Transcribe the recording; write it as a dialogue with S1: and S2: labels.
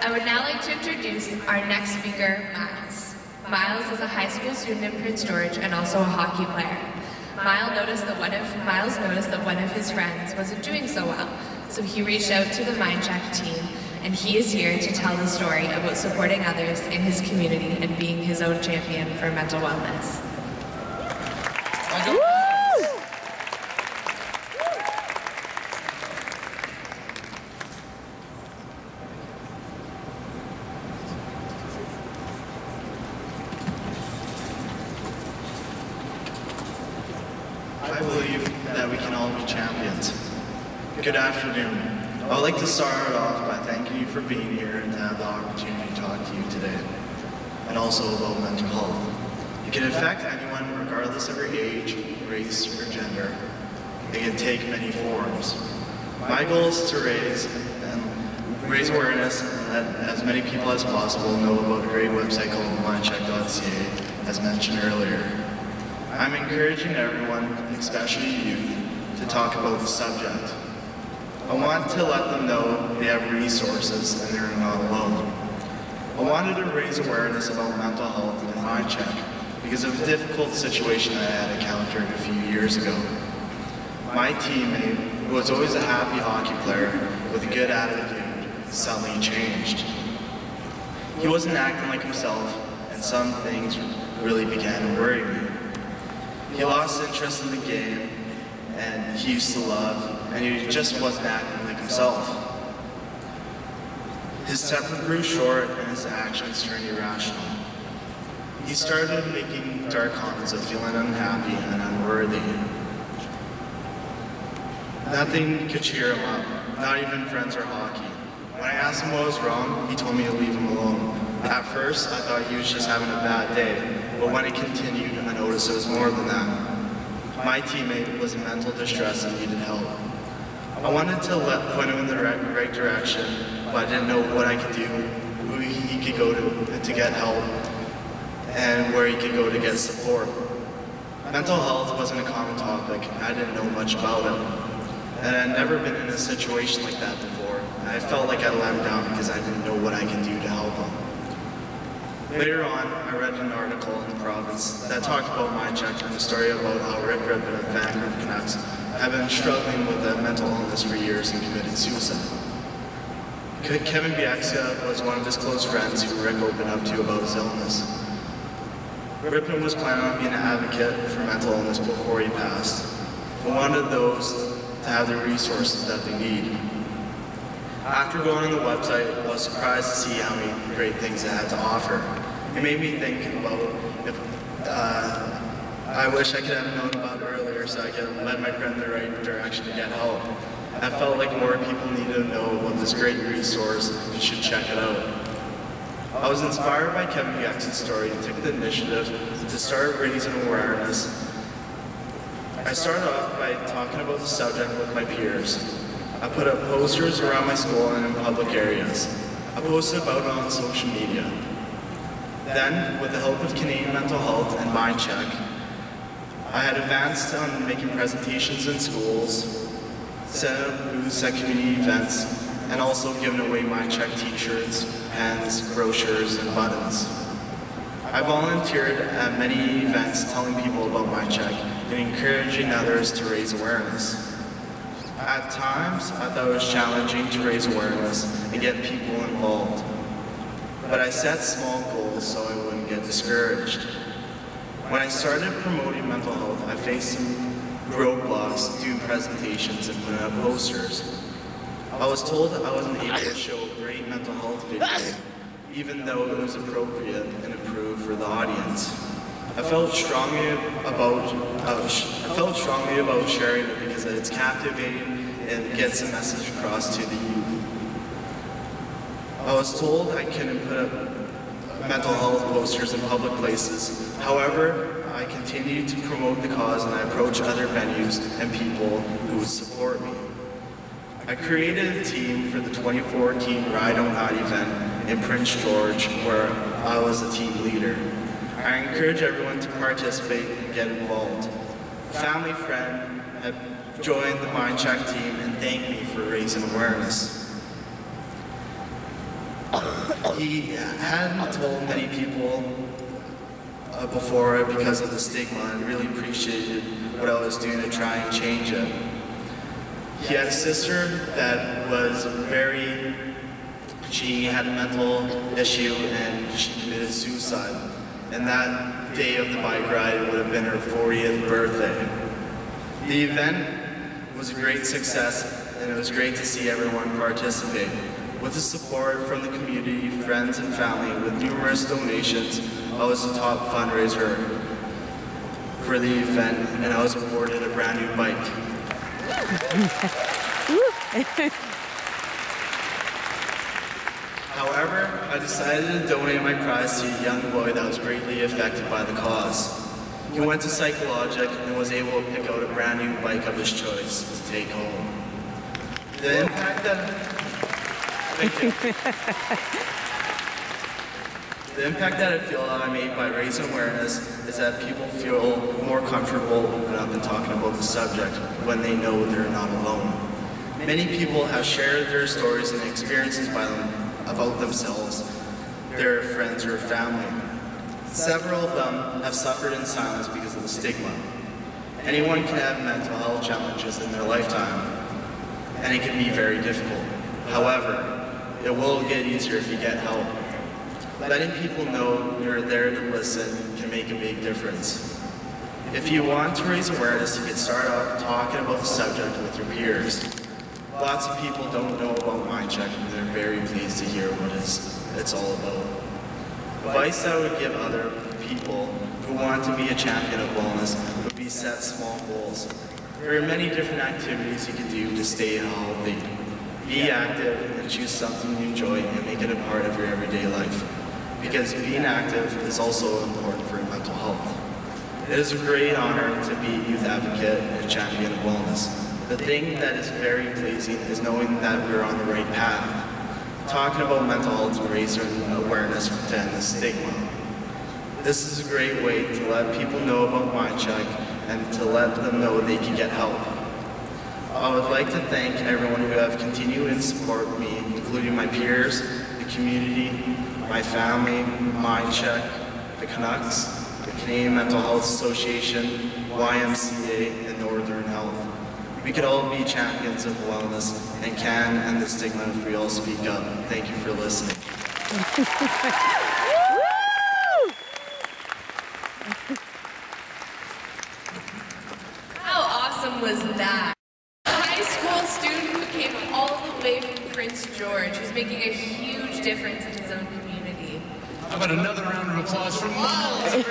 S1: I would now like to introduce our next speaker, Myles. Myles is a high school student in Prince George and also a hockey player. Myles noticed that one of his friends wasn't doing so well, so he reached out to the MindCheck team, and he is here to tell the story about supporting others in his community and being his own champion for mental wellness.
S2: I believe that we can all be champions. Good afternoon. I would like to start off by thanking you for being here and to have the opportunity to talk to you today, and also about mental health. It can affect anyone regardless of your age, race, or gender. It can take many forms. My goal is to raise awareness and let as many people as possible know about a great website called mindcheck.ca, as mentioned earlier. I'm encouraging everyone, especially youth, to talk about the subject. I want to let them know they have resources and they're not alone. I wanted to raise awareness about mental health and MindCheck because of a difficult situation I had encountered a few years ago. My teammate, who was always a happy hockey player with a good attitude, suddenly changed. He wasn't acting like himself, and some things really began to worry me. He lost interest in the game, and he used to love, and he just wasn't acting like himself. His temper grew short, and his actions turned irrational. He started making dark comments of feeling unhappy and unworthy. Nothing could cheer him up, not even friends or hockey. When I asked him what was wrong, he told me to leave him alone. At first, I thought he was just having a bad day, but when it continued, I noticed it was more than that. My teammate was in mental distress and needed help. I wanted to point him in the right direction, but I didn't know what I could do, who he could go to get help, and where he could go to get support. Mental health wasn't a common topic, and I didn't know much about it. And I'd never been in a situation like that before, and I felt like I let him down because I didn't know what I could do to help him. Later on, I read an article in the province that talked about MindCheck and a story about how Rick Rippon of Vancouver Canucks had been struggling with a mental illness for years and committed suicide. Kevin Bieksa was one of his close friends who Rick opened up to about his illness. Rippon was planning on being an advocate for mental illness before he passed, but wanted those to have the resources that they need. After going on the website, I was surprised to see how many great things it had to offer. It made me think about if I wish I could have known about it earlier so I could lead my friend in the right direction to get help. I felt like more people needed to know about this great resource and should check it out. I was inspired by Kevin Bieksa's story and took the initiative to start raising awareness. I started off by talking about the subject with my peers. I put up posters around my school and in public areas. I posted about it on social media. Then, with the help of Canadian Mental Health and MindCheck, I had advanced on making presentations in schools, setting up booths at community events, and also giving away MindCheck t-shirts, pens, brochures, and buttons. I volunteered at many events telling people about MindCheck and encouraging others to raise awareness. At times, I thought it was challenging to raise awareness and get people involved. But I set small goals so I wouldn't get discouraged. When I started promoting mental health, I faced some roadblocks to do presentations and putting up posters. I was told I wasn't able to show a great mental health video, even though it was appropriate and approved for the audience. I felt strongly about sharing it because it's captivating and gets a message across to the youth. I was told I couldn't put up mental health posters in public places. However, I continued to promote the cause and I approached other venues and people who would support me. I created a team for the 2014 Ride On Out event in Prince George where I was the team leader. I encourage everyone to participate and get involved. A family friend had joined the MindCheck team and thanked me for raising awareness. He hadn't told many people before because of the stigma and really appreciated what I was doing to try and change it. He had a sister that was she had a mental issue and she committed suicide. And that day of the bike ride would have been her 40th birthday. The event was a great success and it was great to see everyone participate. With the support from the community, friends and family, with numerous donations, I was the top fundraiser for the event and I was awarded a brand new bike. However, I decided to donate my prize to a young boy that was greatly affected by the cause. He went to Psychologic and was able to pick out a brand new bike of his choice to take home. The impact that I feel I made by raising awareness is that people feel more comfortable opening up and talking about the subject when they know they're not alone. Many people have shared their stories and experiences about themselves, their friends or family. Several of them have suffered in silence because of the stigma. Anyone can have mental health challenges in their lifetime, and it can be very difficult. However, it will get easier if you get help. Letting people know you're there to listen can make a big difference. If you want to raise awareness, you can start off talking about the subject with your peers. Lots of people don't know about MindCheck and they're very pleased to hear what it's all about. Advice I would give other people who want to be a champion of wellness would be set small goals. There are many different activities you can do to stay healthy. Be active and choose something you enjoy and make it a part of your everyday life. Because being active is also important for your mental health. It is a great honor to be a youth advocate and champion of wellness. The thing that is very pleasing is knowing that we're on the right path. Talking about mental health and raising awareness to end the stigma. This is a great way to let people know about MindCheck and to let them know they can get help. I would like to thank everyone who have continued to support me, including my peers, the community, my family, MindCheck, the Canucks, the Canadian Mental Health Association, YMCA, and Northern Health. We could all be champions of wellness and can end the stigma if we all speak up. Thank you for listening.
S1: How awesome was that? A high school student who came all the way from Prince George, who's making a huge difference in his own community.
S3: How about another round of applause for Myles?